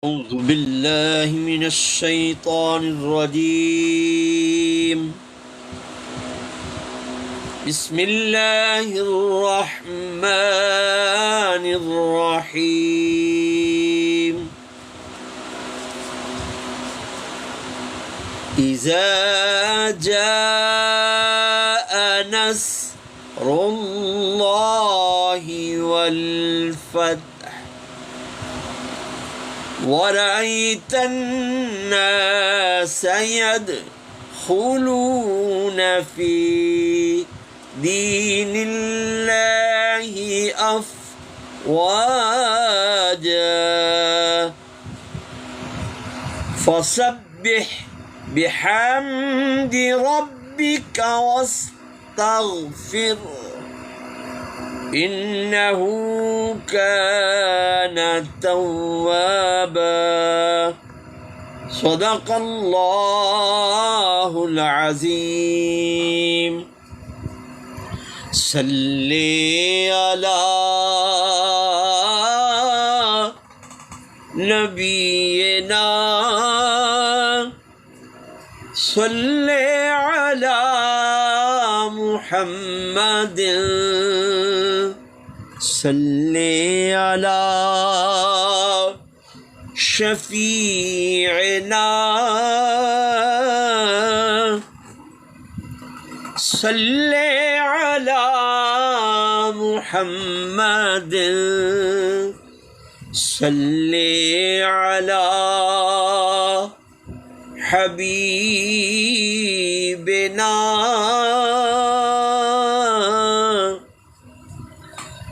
أعوذ بالله من الشيطان الرجيم. بسم الله الرحمن الرحيم. إذا جاء نصر الله والفتح ورأيت الناس يدخلون في دين الله أفواجا فسبح بحمد ربك واستغفره إنه كان توابا. صدق الله العظيم. صل على نبينا صل على محمد صل على شفيعنا صل على محمد صل على حبيبنا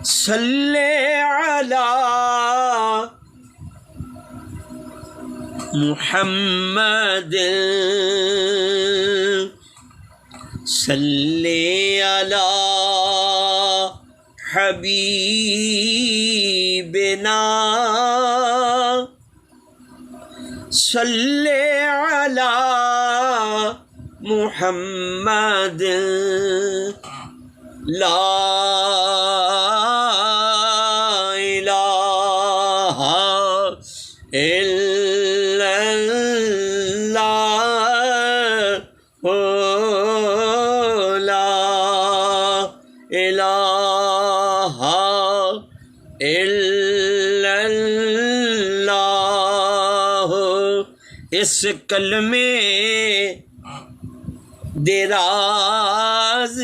صل على محمد صل على حبيبنا صل على محمد لا إله إلا الله لا إله إلا الله. اس کلمے دراز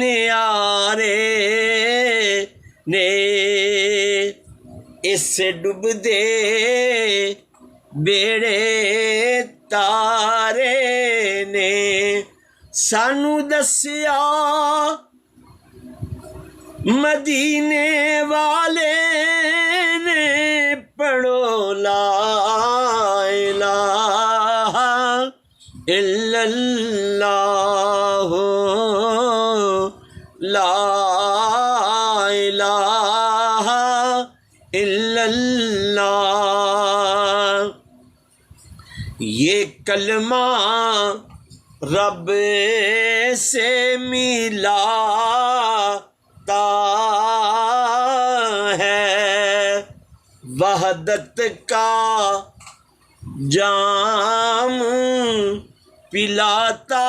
نیارے نے اس ڈب دے بیڑے تارے نے سانو دسیا مدینے والے نے پڑھو لا الہ الا اللہ لا الہ الا اللہ. یہ کلمہ رب سے ملا ہے وحدت کا جام پلاتا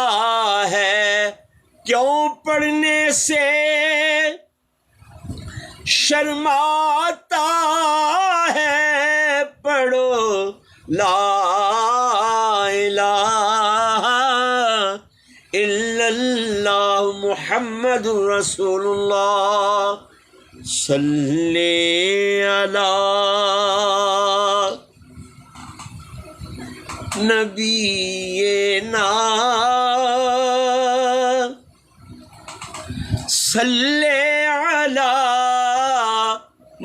ہے. کیوں پڑھنے سے شرماتا ہے پڑھو لا الہ الا اللہ محمد رسول اللہ. صلی علی نبینا صلی علی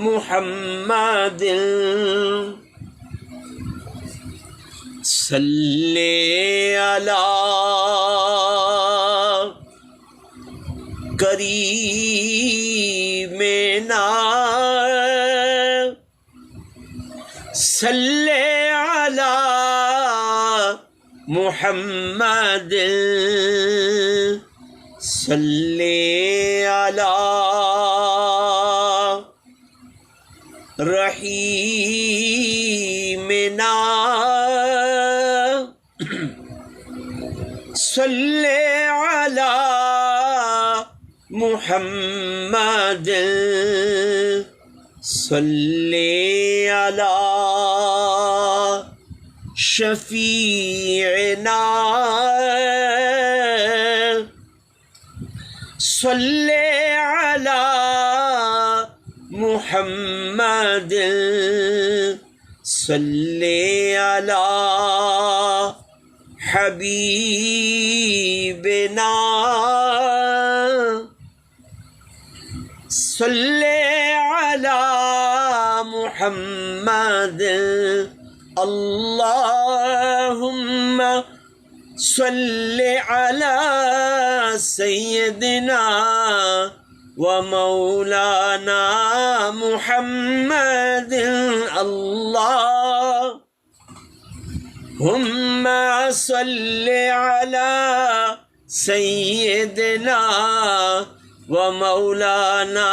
محمد صلی علی کریمنا صلی علی محمد صلی علی رحیمنا صلی علی محمد صلی علی شفیعنا صلی علی محمد صلی علی حبیبنا صلی علی محمد اللہم صلی علی سیدنا و مولانا محمد اللہم صلی علی سیدنا و مولانا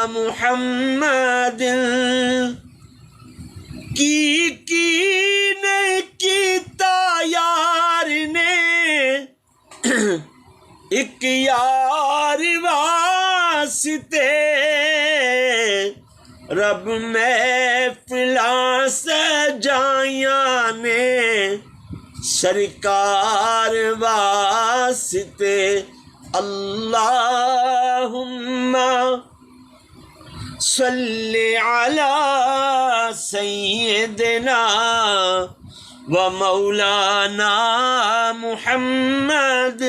محمد نے کیتا یار نے ایک یار واسطے رب محفلاں سجائیاں نے سرکار واسطے اللہم صلی علی سیدنا و مولانا محمد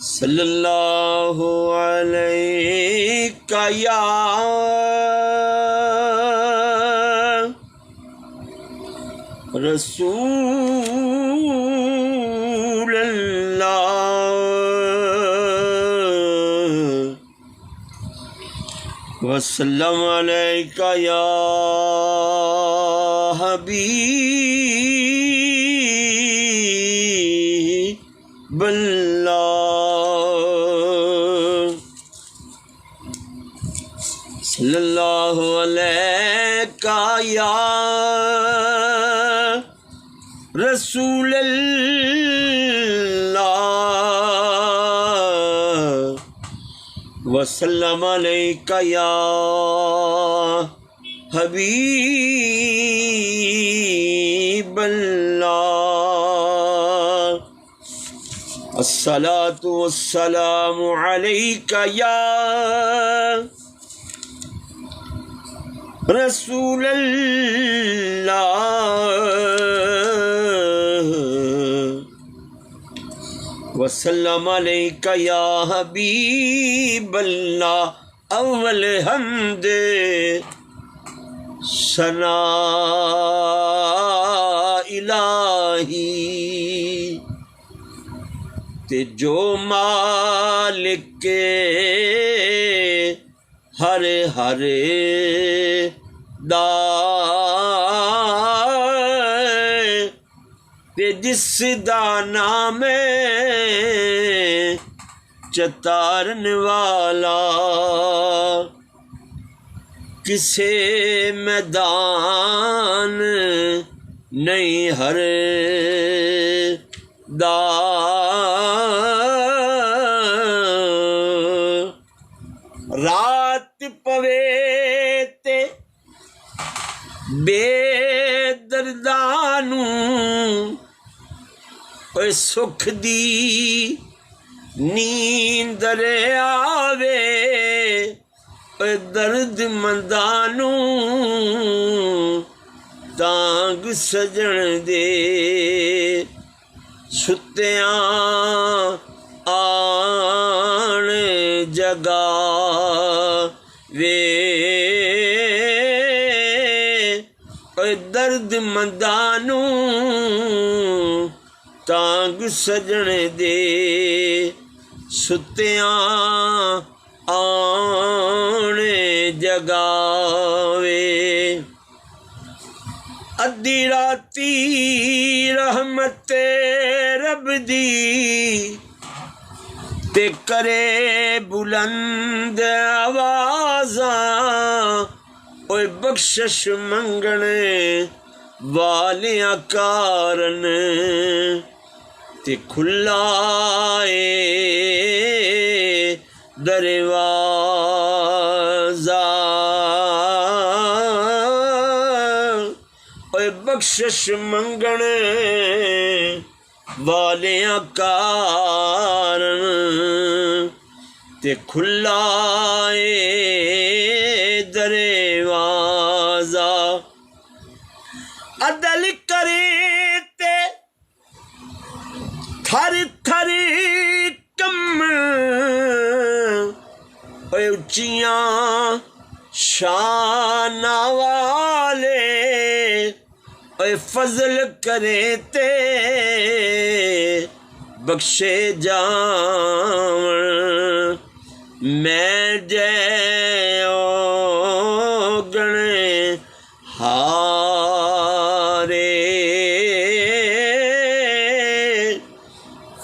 صلی اللہ علیہ یا رسول اللہ وسلم علیک یا حبیب اللہ صلی اللہ علیک یا رسول اللہ وسلم علیک یا حبیب اللہ الصلاۃ والسلام علیک یا رسول اللہ وسلم علیک یا حبیب اللہ اول حمد ثنا الہی تے جو مالک کے ہر ہر تے جس دا نام چتارن والا کسے میدان نہیں ہر رات پوے تے بے دردانوں اے سکھ دی نیندر آوے اے درد مندانوں تانگ سجن دے ستیاں آن جگا وے اے درد مندانوں تانگ سجن دے ستیاں آن جگاوے ادھی راتی رحمت رب دی تے کرے بلند آوازاں اوے بخشش منگنے والیاں کارن تے کھلا اے دروازہ اے بخشش منگن والیاں کارن تے کھلا اے دروازہ عدل کرے تے تھر تھر کم اے اچیاں شان والے اے فضل کرے تے بخشے جاون میں جے گنے ہارے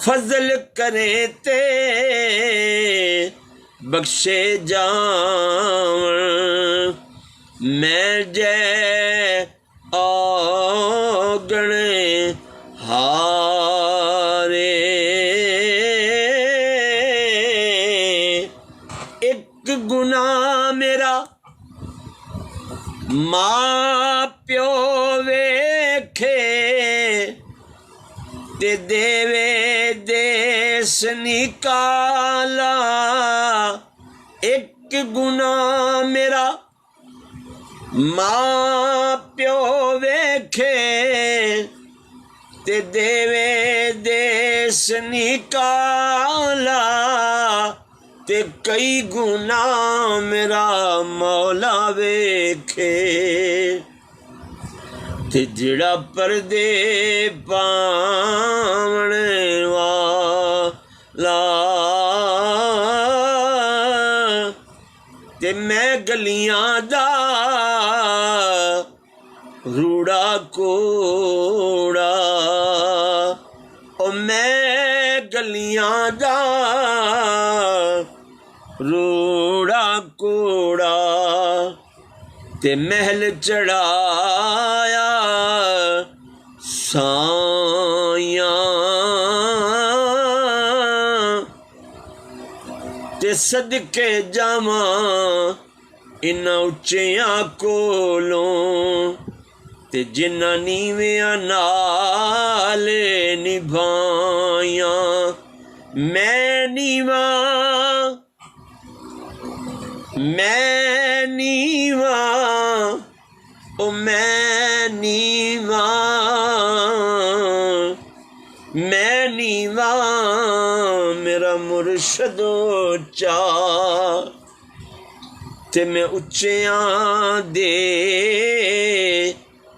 فضل کرے تے بخشے جاون میں جے گنے ہارے ایک گناہ میرا ماں پیو ویکھے تے دیوے دیس نکالا ایک گناہ میرا ماں پیو ویکھے تے دیوے دیس نکالا تے کئی گناہ میرا مولا ویکھے تے جڑا پردے پاون والا تے میں گلیاں دا روڑا کوڑا او میں گلیاں دا روڑا کوڑا تے محل چڑھایا سایاں تے صدقے جاواں انہاں اچیاں کولوں تے جنہاں نیویاں نال نبھائیاں میں نیواں او میں نیواں میرا مرشد اونچا تے میں اچیاں دے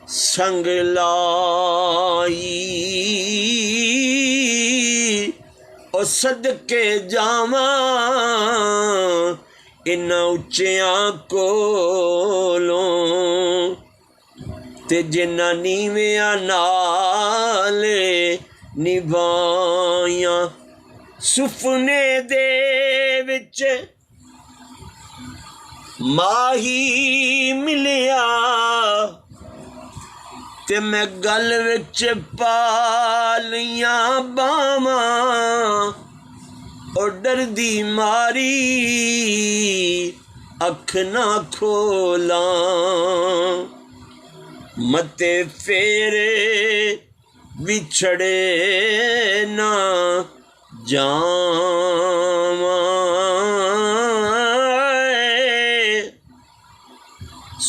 سنگ لائی او صدقے جاواں انہاں اچیاں کولوں تے جنہاں نیویاں نال نبھائیاں سفنے دے وچ ماہی ملیا تے میں گل وچ پا لیاں باواں او ڈر دی ماری اکھ نہ کھولاں متے فیرے بچھڑے نہ جاواں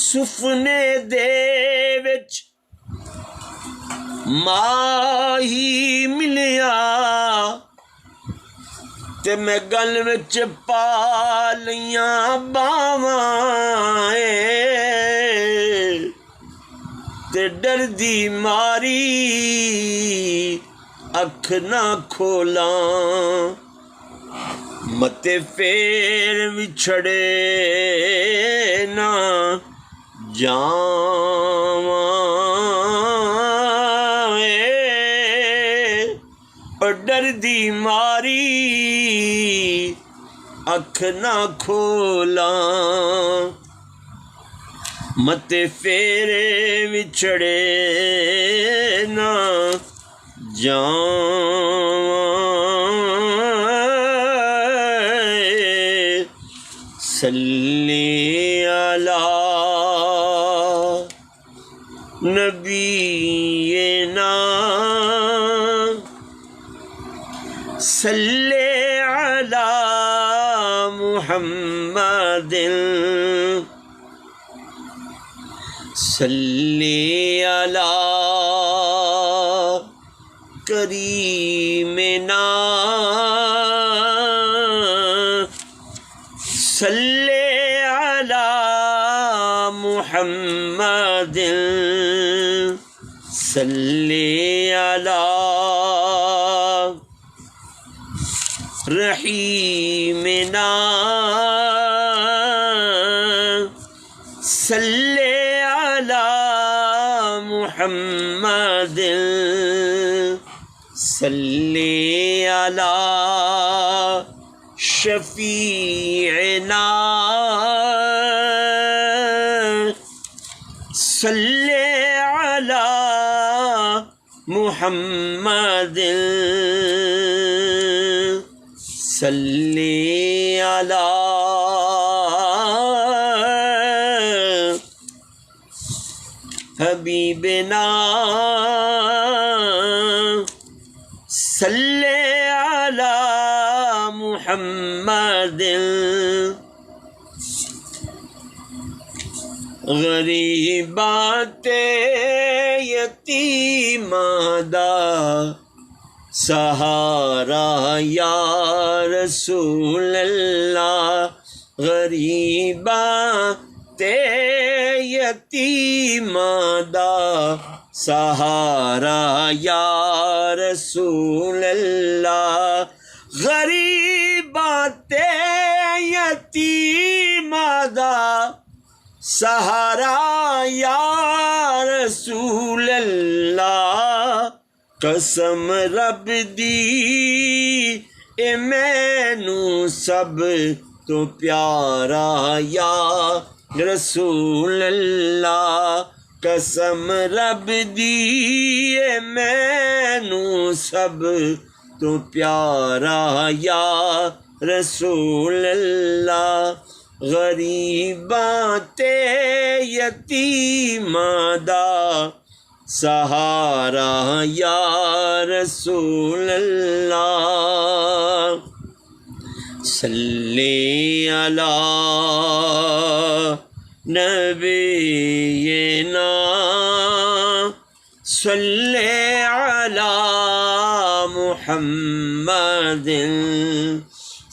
سفنے دے وچ ماہی ملیا تے میں گل وچ پا لیاں باواں تے ڈر دی ماری اکھ نہ کھولاں متے پیر وچھڑے نہ جاواں اور ڈر دی ماری اکھ نہ کھولاں مت فیرے وچھڑے نہ جان صلی علی نبینا صلی علی محمد صلی علی کریمنا صلی علی محمد صلی علی رحیمنا صلی علی محمد صلی علی شفیعنا صلی علی محمد صلی علی حبیبنا صلی علی محمد غریبات یتیماں دا سہارا یا رسول اللہ غریبات یتیماں دا سہارا یا رسول اللہ غریبات یتیماں دا سہارا یا رسول اللہ قسم رب دی اے مینوں سب تو پیارا یا رسول اللہ قسم رب دی اے مینوں سب تو پیارا یا رسول اللہ غریباں تے یتیماں دا سہارا یا رسول اللہ صلی علی نبینا صلی علی محمد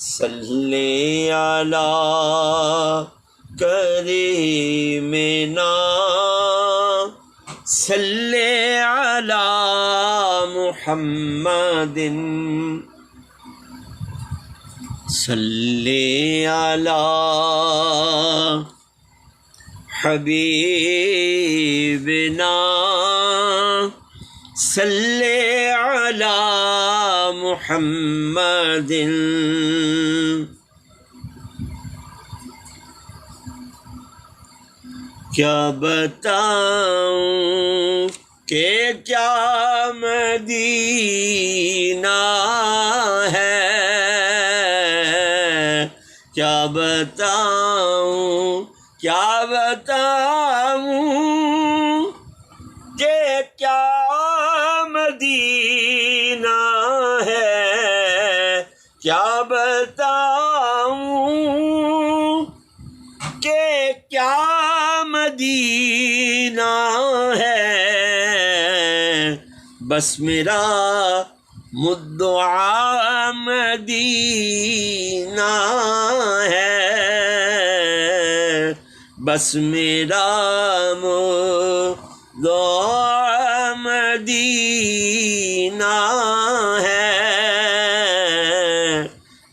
صلی علی کریمنا صلی علی محمد صلی علی حبیبنا صلی علی محمد کیا بتاؤں کہ کیا مدینہ ہے کیا بتاؤں کہ کیا مدینہ ہے کیا بتاؤں کہ کیا مدینہ ہے بس میرا مدعا مدینہ ہے بس میرا مدعا مدینہ ہے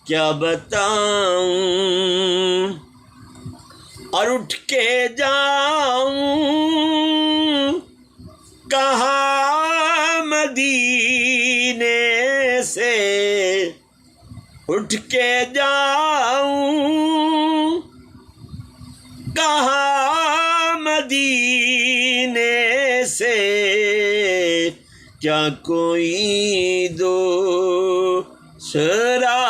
کیا بتاؤں اور اٹھ کے جاؤں کہاں مدینے سے اٹھ کے جاؤں کہاں مدینے کیا کوئی دوسرا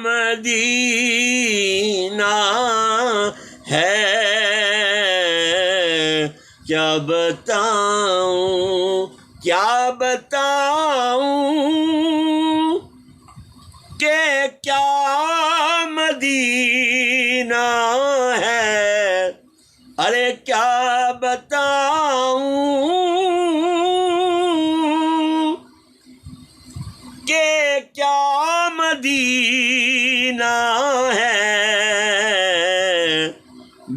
مدینہ ہے؟ کیا بتاؤں کہ کیا مدینہ ہے؟ ارے کیا بتاؤں کہ کیا مدینہ ہے؟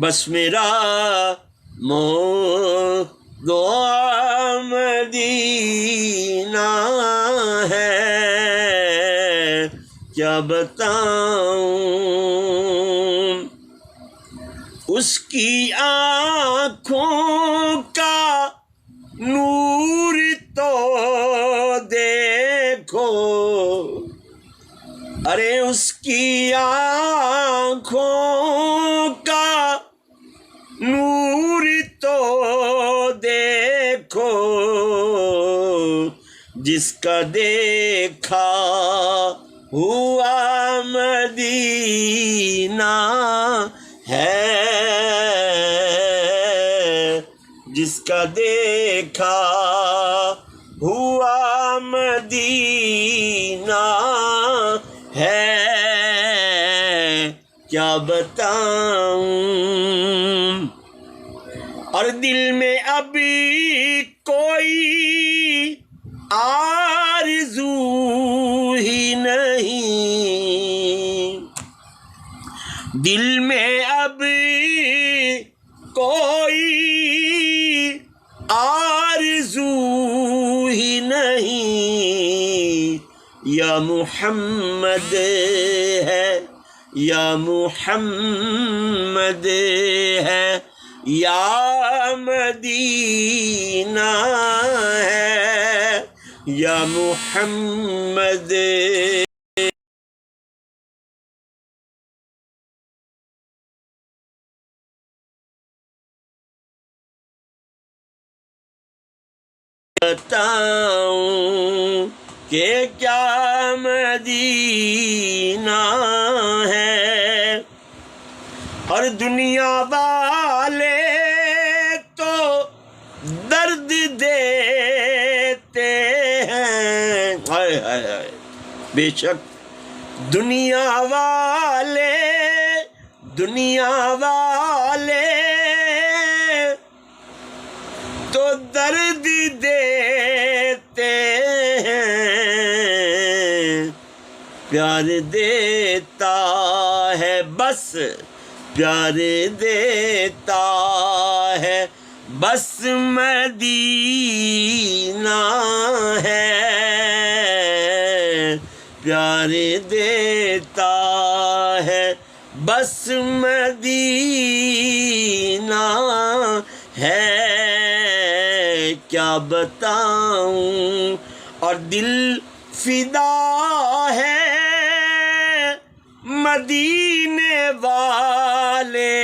بس میرا موضوع مدینہ ہے، کیا بتاؤں اس کی آنکھوں کا نور تو دیکھو، ارے اس کی آنکھوں کا نور تو دیکھو، جس کا دیکھا ہوا مدینہ ہے، جس کا دیکھا ہوا مدینہ ہے، کیا بتاؤں اور دل میں ابھی کوئی آرزو ہی نہیں، دل میں ابھی کوئی آرزو ہی نہیں، یا محمد ہے، یا محمد ہے، یا مدینہ ہے، یا محمد بتاؤں کہ کیا مدینہ ہے؟ اور دنیا والے تو درد دیتے ہیں، ہائے ہائے ہائے، بے شک دنیا والے تو درد دیتے ہیں، پیار دیتا ہے بس، پیار دیتا ہے بس مدینہ ہے، پیار دیتا ہے بس مدینہ ہے، کیا بتاؤں اور دل فدا ہے مدینے والے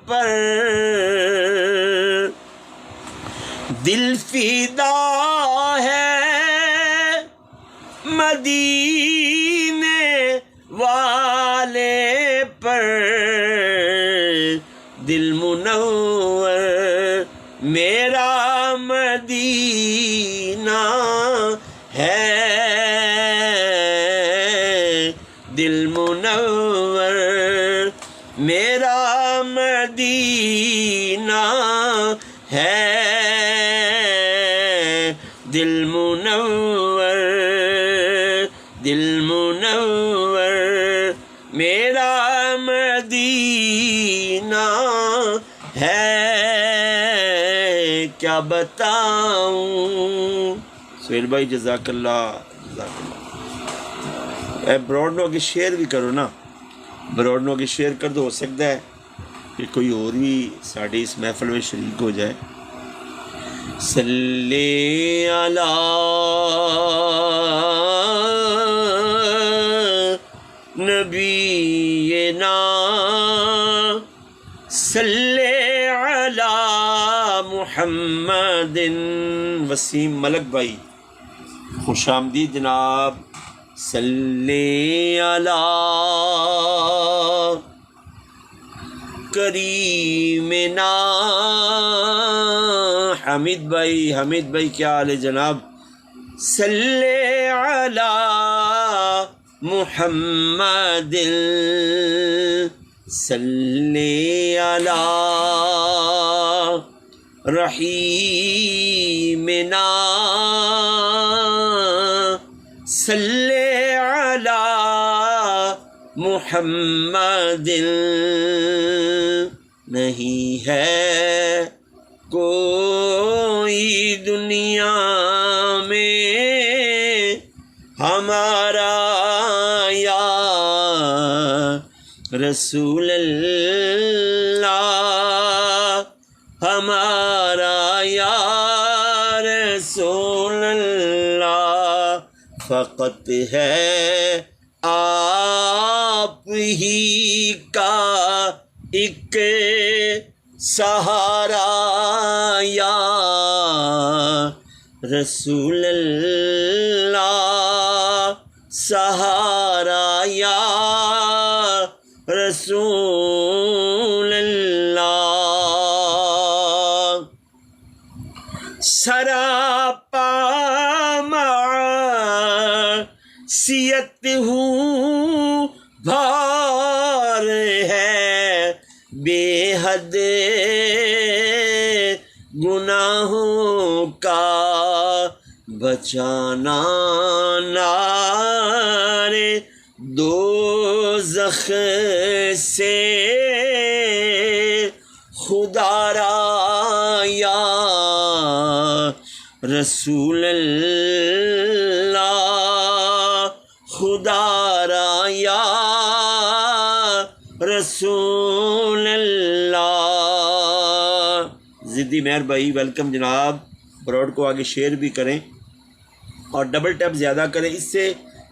پر، دل فدا ہے مدینے والے پر، دل منور میرا مدینہ ہے، دل منور میرا مدینہ ہے، دل منور میرا مدینہ ہے، کیا بتاؤں۔ سہیل بھائی جزاک اللہ، جزاک اللہ۔ اے براڈنو کے شیئر بھی کرو نا، براڈنو کے شیئر کر دو، ہو سکتا ہے کہ کوئی اور بھی ساڑی اس محفل میں شریک ہو جائے۔ صلی علی نبینا صلی علی محمد محمد. وسیم ملک بھائی خوش آمدید جناب. صلی علی کریمنا. حمید بھائی کیا حال ہے جناب؟ صلی علی محمد. صلی علی رحیمنا. صلی علی محمد. نہیں ہے کوئی دنیا میں ہمارا یا رسول اللہ، ہمارا یا رسول اللہ. فقط ہے آپ ہی کا ایک سہارا یا رسول اللہ، سہارا یا رسول اللہ. سراپا معصیت ہوں بھار ہے، بے حد گناہوں کا بچانا. نار دوزخ سے خدا را یا رسول اللہ، خدا را یا رسول اللہ. ضدی مہر بھائی ویلکم جناب. براڈ کو آگے شیئر بھی کریں اور ڈبل ٹیپ زیادہ کریں. اس سے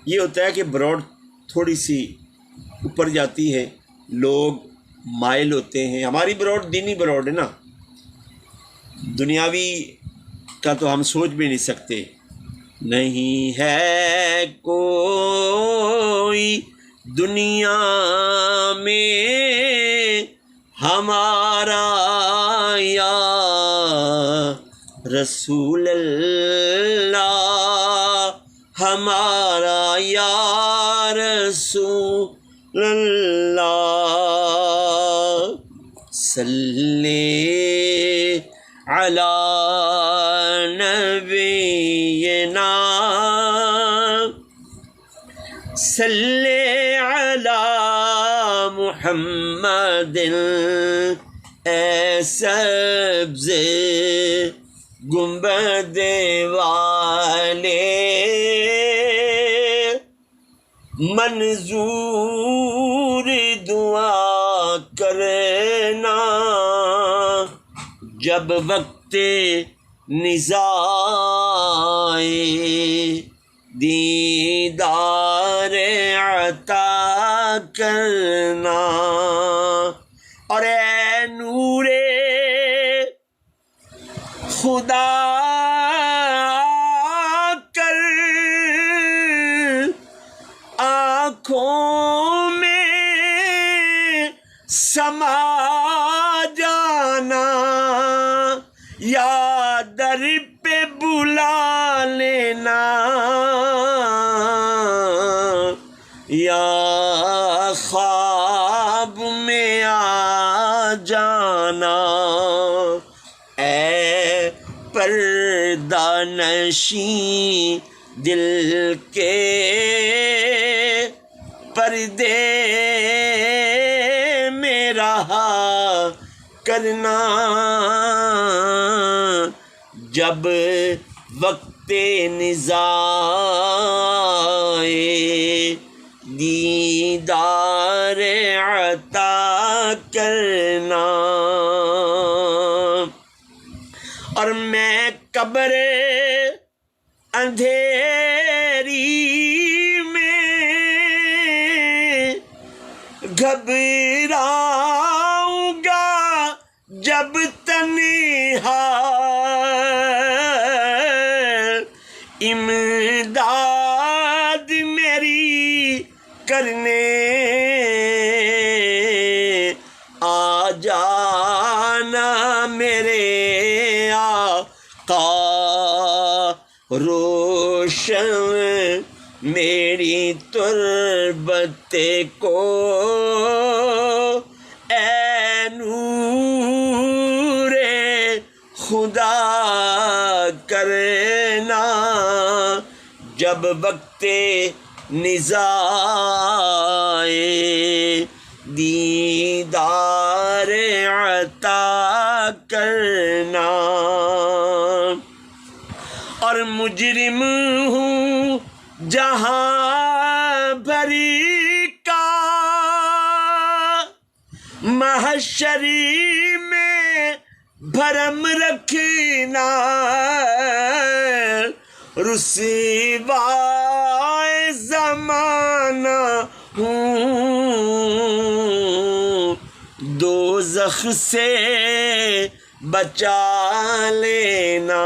یہ ہوتا ہے کہ براڈ تھوڑی سی اوپر جاتی ہے، لوگ مائل ہوتے ہیں. ہماری براڈ دینی براڈ ہے نا، دنیاوی کا تو ہم سوچ بھی نہیں سکتے. نہیں ہے کوئی دنیا میں ہمارا یا رسول اللہ، ہمارا یا رسول اللہ. صلی علی نبینا، صلی علی محمد. اے سبز گنبد والے منظور دعا کرنا، جب وقت نزائے دیدار عطا کرنا. اور اے نور خدا کر آنکھوں میں سما جانا، یا در پہ بلا لینا، یا خواب میں آ جانا. اے پردہ نشیں دل کے پردے میں رہا کرنا، جب وقت نزائے دیدار عطا کرنا. اور میں قبر اندھیری میں گھبراؤں گا جب تنہا امداد میری کرنے آ جانا میرے آقا، روشن میری تربت کو اے نور خدا کرنا، جب وقت نزاعِ دیدار عطا کرنا۔ اور مجرم ہوں جہاں بھری کا، محشری میں بھرم رکھنا، رسوائے زمانہ ہوں، دوزخ سے بچا لینا،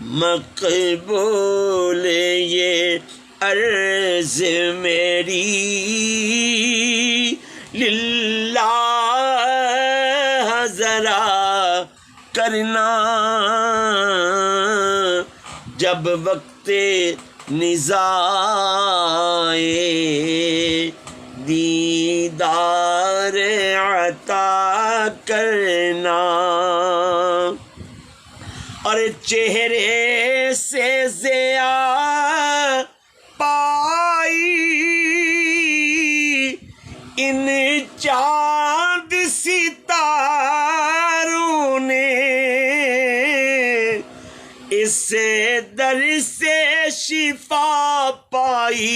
مقبول یہ عرض میری للہ ذرا کرنا، جب وقت نزاعِ دیدار عطا کرنا۔ اور چہرے سے ضیاء پائی ان چاند ستاروں نے، اس در سے شفا پائی،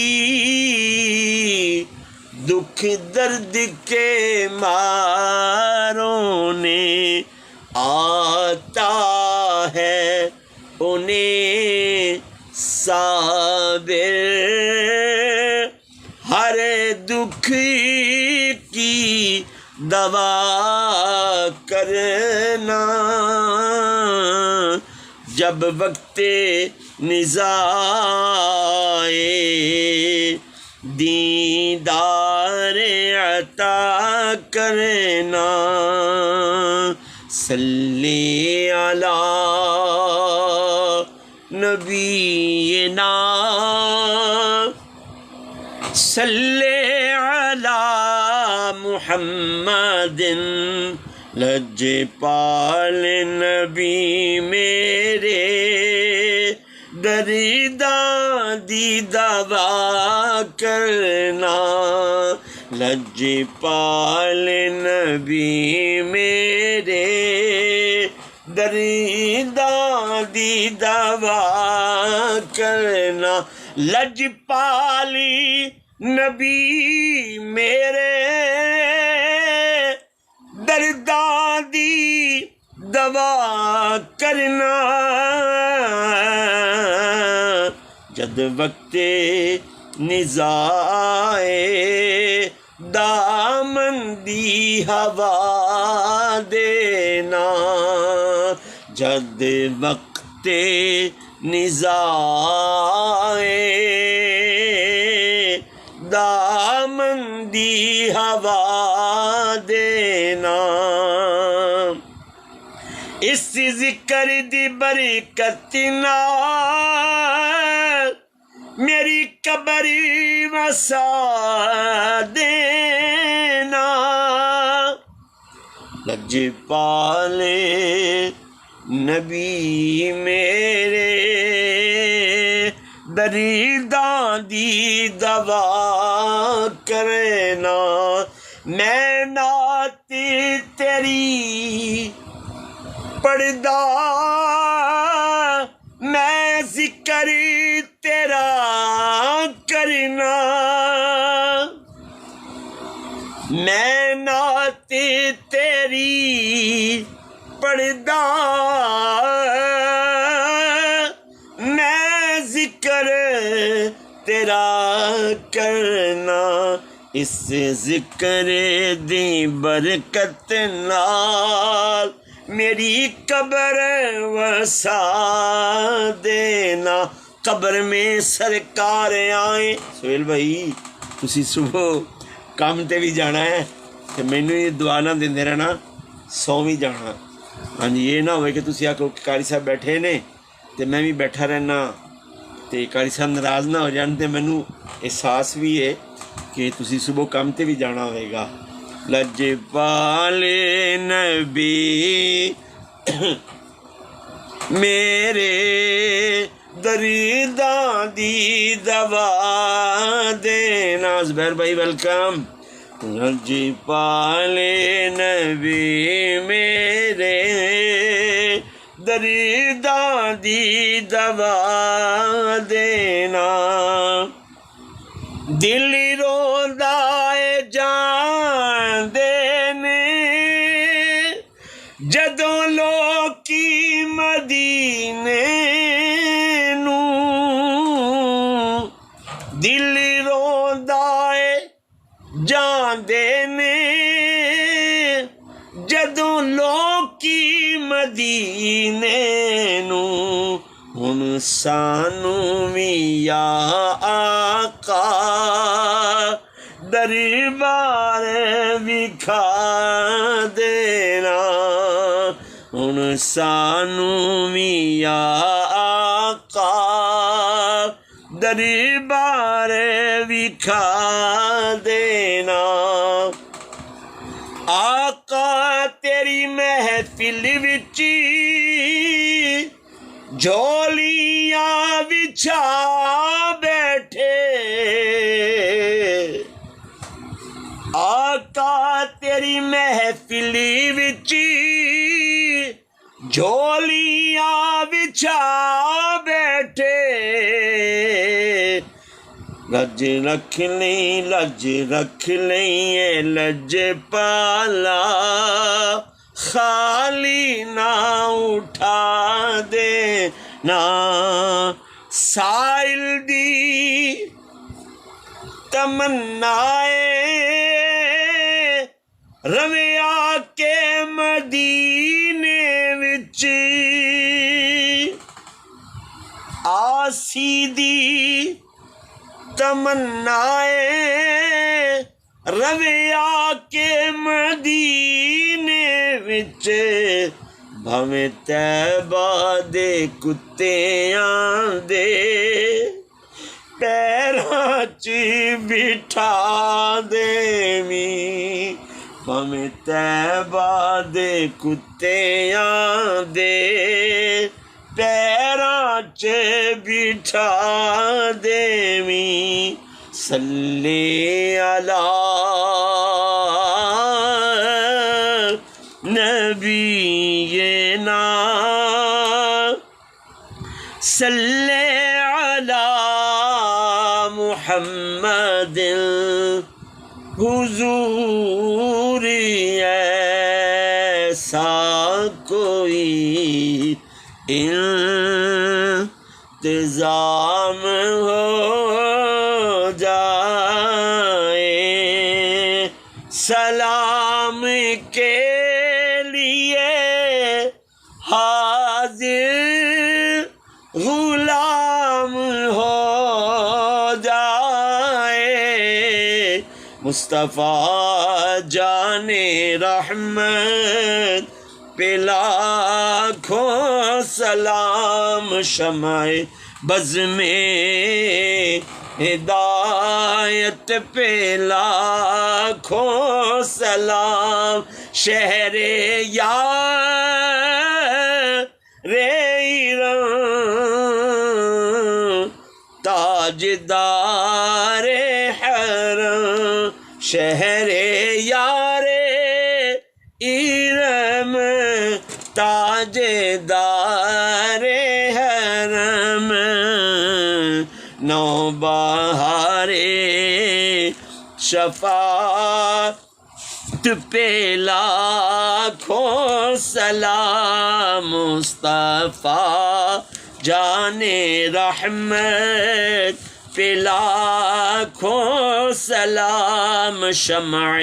دکھ درد کے ماروں نے، آتا ہے انہیں صابر ہر دکھ کی دوا کرنا، جب وقت نزاعِ دیدار عطا کرنا۔ صلی علی نبینا، صلی علی محمد، لج پال نبی میرے درداں دی دوا کرنا، لج پال نبی میرے درداں دی دوا کرنا، لج پالی نبی میرے درداں دی دوا کرنا، جد وقت نزاعِ دامن دی ہوا دینا، جد وقت نزاعِ دامن دی ہوا دینا، اس ذکر دی برکت نال میری قبر وسا دینا، لج پالے نبی میرے درداں دی دوا کرنا، میں نعت تیری پڑھدا، میں ذکر تیرا کرنا، میں نعت تیری پڑھدا، میں ذکر تیرا کرنا، اس ذکر دی برکت نال میری قبر وسا دینا قبر میں سرکار آئے سہیل بھائی تسی صبح کام تے بھی جانا ہے تو مینوں یہ دعا نہ دیندے رہنا سو بھی جانا ہاں جی یہ نہ ہوئے کہ تسی آکھو کہ قاری صاحب بیٹھے نے تو میں بھی بیٹھا رہنا تو قاری صاحب ناراض نہ ہو جان تو مینوں احساس بھی ہے کہ تسی صبح کام تے بھی جانا ہوئے گا لجپال نبی میرے دریداں دی دوا دینا زبیر بھائی ویلکم لجپال نبی میرے دریداں دی دوا دینا دل روندا اے جان دینے جدوں لوکی مدینے نوں دل روندا اے جان دینے جدوں لوکی مدینے نوں ہن سانوں وی یا آقا دربار وکھا دینا ہن سانوں وی یا آقا دربار وکھا دینا آقا تیری محفل وچ جھولیاں بچھا بیٹھے آقا تیری محفل وچ جھولیاں بچھا بیٹھے لج رکھ لیں اے لج پالا خالی نہ اٹھا دے نا سائل دی تمنائے رویا کے مدینے وچ آسی دی تمنائے رویا کے مدینے وچ بھویں طیبہ دے کتیاں دے پیراں چ بٹھا دیویں بھویں طیبہ دے کتیاں دے پیراں چ بٹھا دیویں صلی علی نبینا صلی علی محمد حضور ایسا کوئی انتظام ہو جائے سلام کے لیے حاضر غلام ہو جائے مصطفیٰ جان رحمت پہ لاکھوں سلام شمع بز میں ہدایت پہ لاکھوں سلام شہر یار ایران تاجدار حرم شہر یار ایرم تاجدار حرم نو بہارے شفاعت پہ لاکھوں سلام مصطفیٰ جان رحمت پہ لاکھوں سلام شمع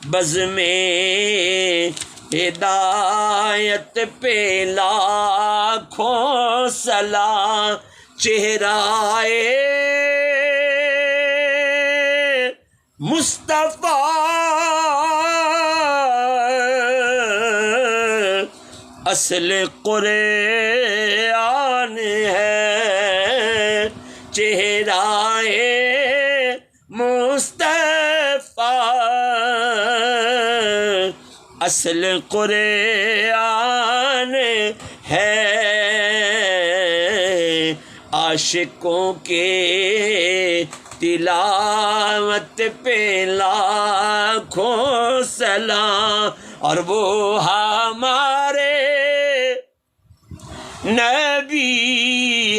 بز میں ہدایت پہ لاکھوں سلام، چہرائے مصطفیٰ اصل قرآن ہے، چہرائے مصطفیٰ اصل قرآن ہے، عاشقوں کے تلاوت پہ لاکھوں سلام، اور وہ ہمارے نبی،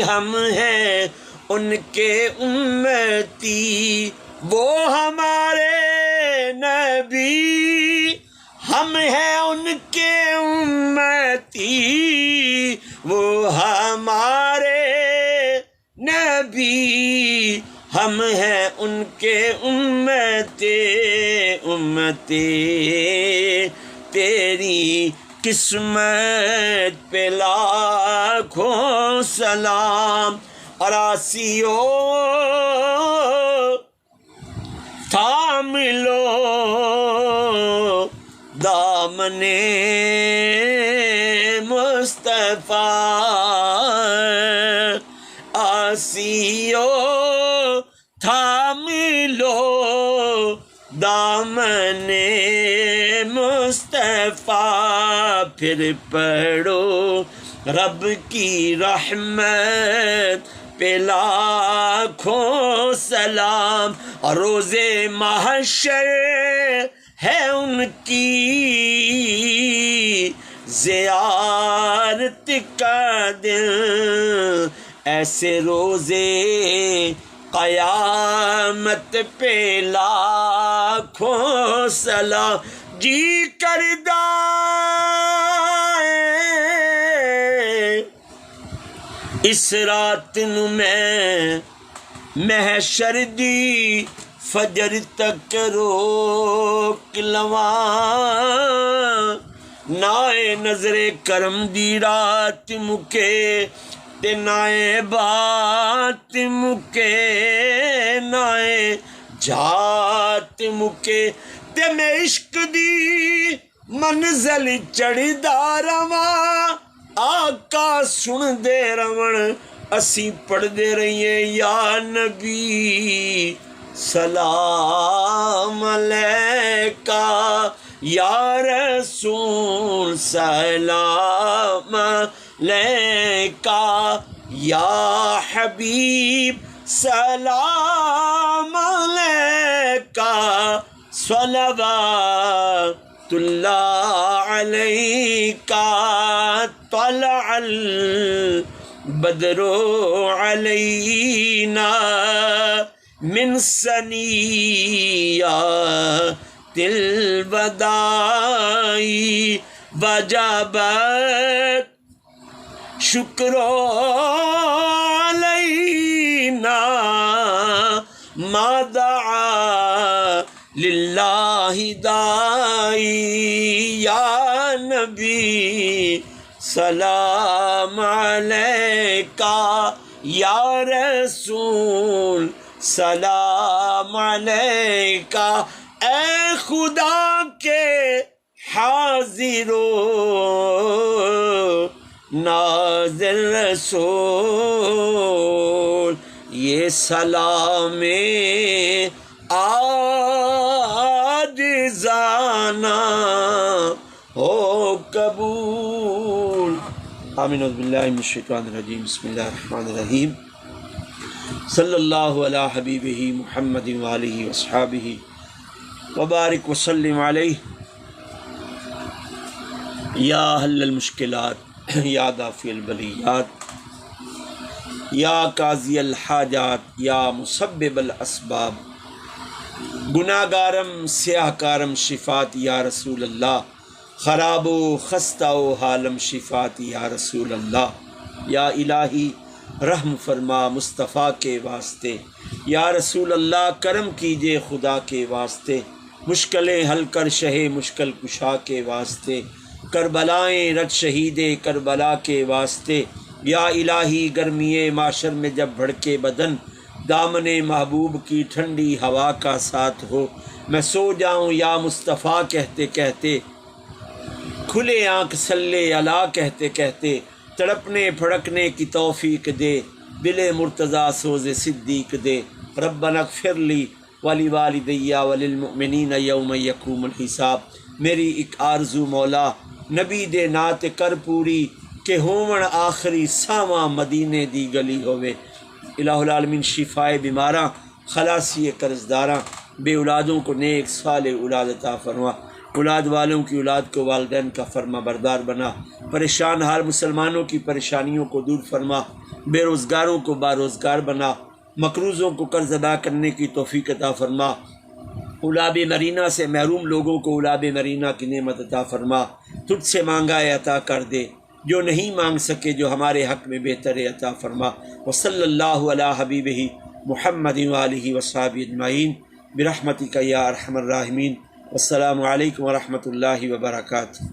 ہم ہیں ان کے امتی، وہ ہمارے نبی، ہم ہیں ان کے امتی، وہ ہمارے نبی، ہم ہیں ان کے امتی، تیری قسمت پہ لاکھوں سلام، اراسیو تھام لو دامن مصطفیٰ، آسیو تھام لو دامن مصطفیٰ، پھر پڑھو رب کی رحمت پہ لاکھوں سلام، اور روز محشر ہے ان کی زیارت کا دن، ایسے روزے قیامت پہ لاکھوں سلام، جی کردہ اس رات نو میں محشر دی فجر تک روک لواں، نائے نظر کرم دی رات مکے تے نائے بات مکے، نائے جات مکے تے میں عشق دی منزل چڑھدا رواں، آقا سن دے رون اسی پڑھ دے رہیے، یا نبی سلام علیکہ، یا رسول سلام علیکہ، یا حبیب سلام علیکہ، صلوات اللہ علیکہ، طلع البدر علینا من ثنیات الوداع، وجبت شکر علینا ما دعا للہ دائی، یا نبی سلام علیکہ، یا رسول سلام علیکہ، اے خدا کے حاضرو ناظر رسول، یہ سلام عاجزانہ ہو قبول۔ آمین۔ اعوذ باللہ من الشیطان الرجیم، بسم اللہ الرحمن الرحیم، صلی اللہ علی حبیبہ محمد وآلہ وصحابہ وبارک وسلم علیہ۔ یا حل المشکلات، یا دافع البلیات، یا قاضی الحاجات، یا مسبب الاسباب، گناہ گارم سیاہ کارم شفات یا رسول اللہ، خراب و خستہ و حالم شفات یا رسول اللہ۔ یا الہی رحم فرما مصطفیٰ کے واسطے، یا رسول اللہ کرم کیجئے خدا کے واسطے، مشکلیں حل کر شہ مشکل کشا کے واسطے، کربلائیں رت شہید کربلا کے واسطے، یا الہی گرمی معاشر میں جب بھڑکے بدن، دامن محبوب کی ٹھنڈی ہوا کا ساتھ ہو، میں سو جاؤں یا مصطفیٰ کہتے کہتے، کھلے آنکھ صلی اللہ کہتے کہتے، تڑپنے پھڑکنے کی توفیق دے، دل مرتضیٰ سوز صدیق دے، ربنا اغفر لی ولوالدی وللمؤمنین یوم یقوم الحساب۔ میری ایک آرزو مولا، نبی دے نات کر پوری، کہ ہون آخری ساواں مدینے دی گلی ہوئے۔ الہ العالمین شفائے بیماراں، خلاصی قرضداراں، بے اولادوں کو نیک صالح اولاد عطا فرما، اولاد والوں کی اولاد کو والدین کا فرما بردار بنا، پریشان حال مسلمانوں کی پریشانیوں کو دور فرما، بے روزگاروں کو باروزگار بنا، مقروضوں کو قرض ادا کرنے کی توفیق عطا فرما، اولاب مرینہ سے محروم لوگوں کو اولاب مرینہ کی نعمت عطا فرما، تجھ سے مانگا ہے عطا کر دے، جو نہیں مانگ سکے جو ہمارے حق میں بہتر ہے عطا فرما۔ وصلی اللہ علی حبیبہ محمد وآلہ وصحبہ اجمعین برحمتک یا ارحم الراحمین۔ والسلام علیکم ورحمۃ اللہ وبرکاتہ۔